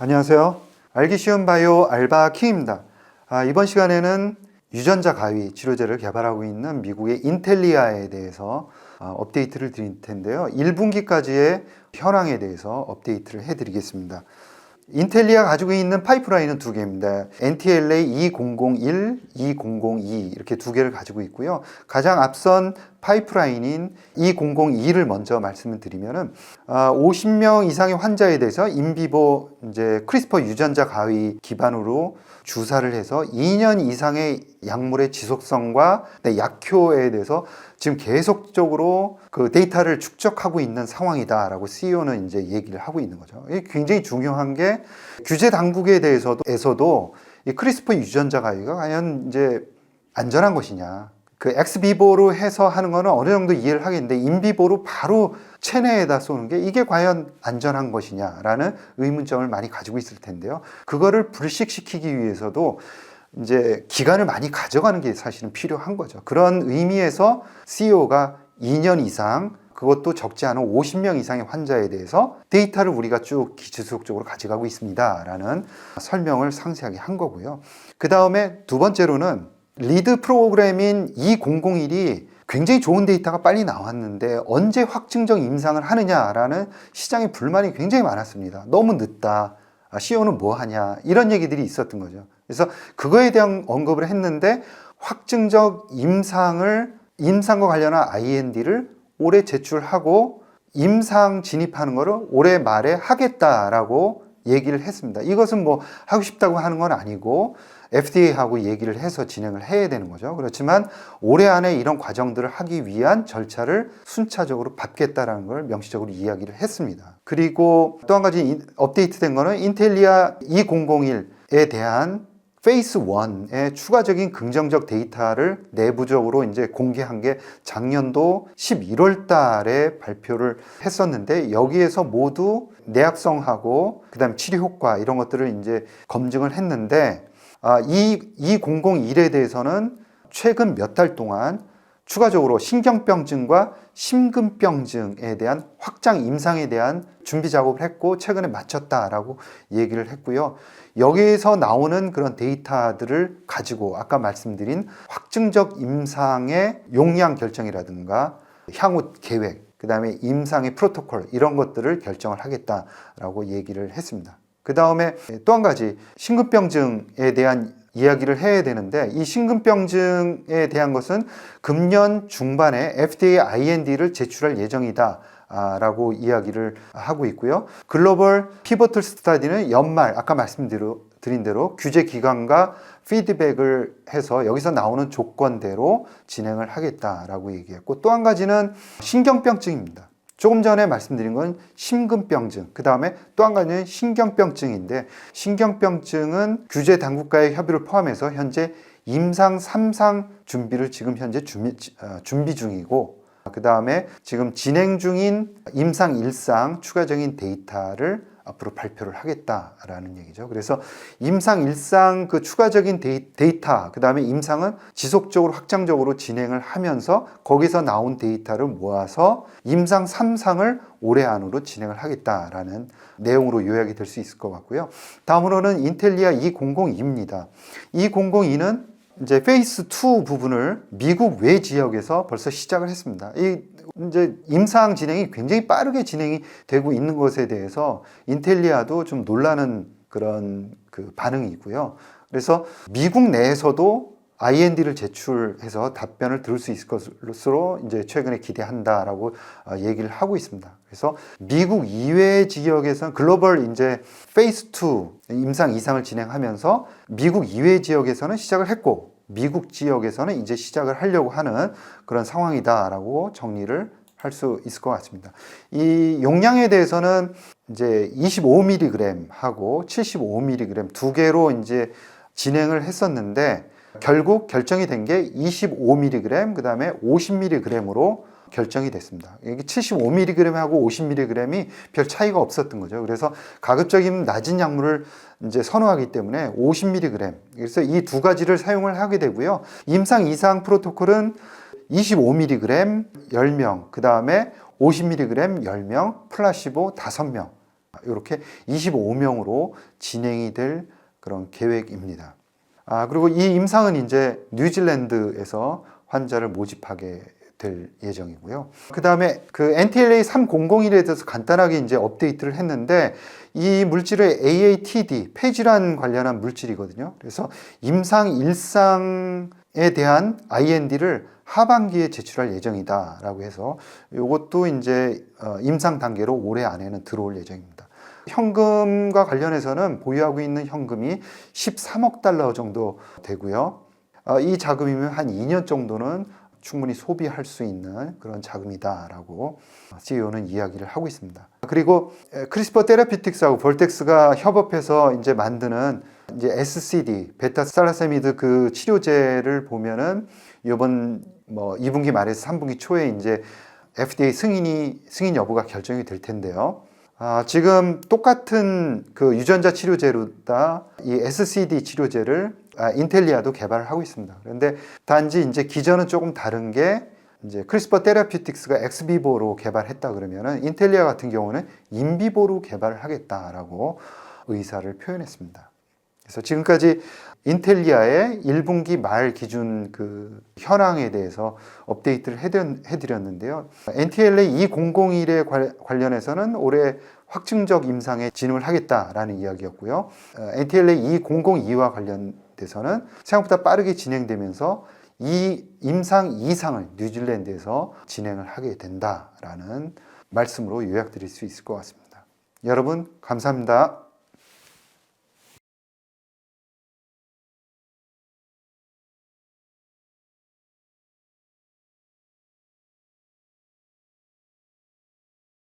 안녕하세요. 알기 쉬운 바이오 알바킹입니다. 이번 시간에는 유전자 가위 치료제를 개발하고 있는 미국의 인텔리아에 대해서 업데이트를 드릴 텐데요. 1분기까지의 현황에 대해서 업데이트를 해드리겠습니다. 인텔리아 가지고 있는 파이프라인은 두 개입니다. NTLA 2001, 2002 이렇게 두 개를 가지고 있고요. 가장 앞선 파이프라인인 2002를 먼저 말씀을 드리면은 50명 이상의 환자에 대해서 인비보 이제 크리스퍼 유전자 가위 기반으로 주사를 해서 2년 이상의 약물의 지속성과 약효에 대해서 지금 계속적으로 그 데이터를 축적하고 있는 상황이다라고 CEO는 이제 얘기를 하고 있는 거죠. 이게 굉장히 중요한 게 규제 당국에 대해서도 이 크리스퍼 유전자 가위가 과연 이제 안전한 것이냐. 그 엑스비보로 해서 하는 거는 어느 정도 이해를 하겠는데 인비보로 바로 체내에다 쏘는 게 이게 과연 안전한 것이냐라는 의문점을 많이 가지고 있을 텐데요. 그거를 불식시키기 위해서도 이제 기간을 많이 가져가는 게 사실은 필요한 거죠. 그런 의미에서 CEO가 2년 이상 그것도 적지 않은 50명 이상의 환자에 대해서 데이터를 우리가 쭉 지속적으로 가져가고 있습니다라는 설명을 상세하게 한 거고요. 그 다음에 두 번째로는 리드 프로그램인 2001이 굉장히 좋은 데이터가 빨리 나왔는데 언제 확증적 임상을 하느냐라는 시장의 불만이 굉장히 많았습니다. 너무 늦다. CEO는 뭐 하냐. 이런 얘기들이 있었던 거죠. 그래서 그거에 대한 언급을 했는데 확증적 임상과 관련한 IND를 올해 제출하고 임상 진입하는 거를 올해 말에 하겠다라고 얘기를 했습니다. 이것은 뭐 하고 싶다고 하는 건 아니고 FDA하고 얘기를 해서 진행을 해야 되는 거죠. 그렇지만 올해 안에 이런 과정들을 하기 위한 절차를 순차적으로 밟겠다라는 걸 명시적으로 이야기를 했습니다. 그리고 또 한 가지 업데이트된 거는 인텔리아 2001에 대한 페이스 1의 추가적인 긍정적 데이터를 내부적으로 이제 공개한 게 작년도 11월 달에 발표를 했었는데 여기에서 모두 내약성하고 그다음에 치료 효과 이런 것들을 이제 검증을 했는데 이 2001에 대해서는 최근 몇 달 동안 추가적으로 신경병증과 심근병증에 대한 확장 임상에 대한 준비 작업을 했고 최근에 마쳤다라고 얘기를 했고요. 여기에서 나오는 그런 데이터들을 가지고 아까 말씀드린 확증적 임상의 용량 결정이라든가 향후 계획, 그 다음에 임상의 프로토콜 이런 것들을 결정을 하겠다라고 얘기를 했습니다. 그 다음에 또 한 가지 심근병증에 대한 이야기를 해야 되는데 이 심근병증에 대한 것은 금년 중반에 FDA IND를 제출할 예정이다 라고 이야기를 하고 있고요. 글로벌 피보틀 스터디는 연말 아까 말씀드린 대로 규제 기관과 피드백을 해서 여기서 나오는 조건대로 진행을 하겠다라고 얘기했고 또 한 가지는 신경병증입니다. 조금 전에 말씀드린 건 심근병증, 그 다음에 또 한 가지는 신경병증인데 신경병증은 규제 당국과의 협의를 포함해서 현재 임상 3상 준비를 지금 현재 준비 중이고 그 다음에 지금 진행 중인 임상 1상 추가적인 데이터를 앞으로 발표를 하겠다라는 얘기죠. 그래서 임상 1상 그 추가적인 데이터, 그 다음에 임상은 지속적으로 확장적으로 진행을 하면서 거기서 나온 데이터를 모아서 임상 3상을 올해 안으로 진행을 하겠다라는 내용으로 요약이 될 수 있을 것 같고요. 다음으로는 인텔리아 2002입니다. 2002는 이제 페이스 2 부분을 미국 외 지역에서 벌써 시작을 했습니다. 이제 임상 진행이 굉장히 빠르게 진행이 되고 있는 것에 대해서 인텔리아도 좀 놀라는 그런 그 반응이 있고요. 그래서 미국 내에서도 IND를 제출해서 답변을 들을 수 있을 것으로 이제 최근에 기대한다라고 얘기를 하고 있습니다. 그래서 미국 이외 지역에서는 글로벌 이제 페이스 2 임상 2상을 진행하면서 미국 이외 지역에서는 시작을 했고 미국 지역에서는 이제 시작을 하려고 하는 그런 상황이다라고 정리를 할 수 있을 것 같습니다. 이 용량에 대해서는 이제 25mg 하고 75mg 두 개로 이제 진행을 했었는데 결국 결정이 된 게 25mg, 그 다음에 50mg으로 결정이 됐습니다. 이게 75mg하고 50mg이 별 차이가 없었던 거죠. 그래서 가급적이면 낮은 약물을 이제 선호하기 때문에 50mg. 그래서 이 두 가지를 사용을 하게 되고요. 임상 2상 프로토콜은 25mg 10명, 그 다음에 50mg 10명, 플라시보 5명. 이렇게 25명으로 진행이 될 그런 계획입니다. 그리고 이 임상은 이제 뉴질랜드에서 환자를 모집하게 될 예정이고요. 그 다음에 그 NTLA 3001에 대해서 간단하게 이제 업데이트를 했는데 이 물질의 AATD, 폐질환 관련한 물질이거든요. 그래서 임상 1상에 대한 IND를 하반기에 제출할 예정이다라고 해서 이것도 이제 임상 단계로 올해 안에는 들어올 예정입니다. 현금과 관련해서는 보유하고 있는 현금이 13억 달러 정도 되고요. 이 자금이면 한 2년 정도는 충분히 소비할 수 있는 그런 자금이다라고 CEO는 이야기를 하고 있습니다. 그리고 크리스퍼 테라피틱스하고 벌텍스가 협업해서 이제 만드는 이제 SCD, 베타 살라세미드 그 치료제를 보면은 이번 2분기 말에서 3분기 초에 이제 FDA 승인 여부가 결정이 될 텐데요. 지금 똑같은 그 유전자 치료제로다 이 SCD 치료제를 인텔리아도 개발을 하고 있습니다. 그런데 단지 이제 기전은 조금 다른 게 이제 크리스퍼 테라피틱스가 엑스비보로 개발했다 그러면은 인텔리아 같은 경우는 인비보로 개발을 하겠다라고 의사를 표현했습니다. 그래서 지금까지 인텔리아의 1분기 말 기준 그 현황에 대해서 업데이트를 해드렸는데요. NTLA 2001에 관련해서는 올해 확증적 임상에 진입을 하겠다라는 이야기였고요. NTLA 2002와 관련돼서는 생각보다 빠르게 진행되면서 이 임상 2상을 뉴질랜드에서 진행을 하게 된다라는 말씀으로 요약드릴 수 있을 것 같습니다. 여러분 감사합니다.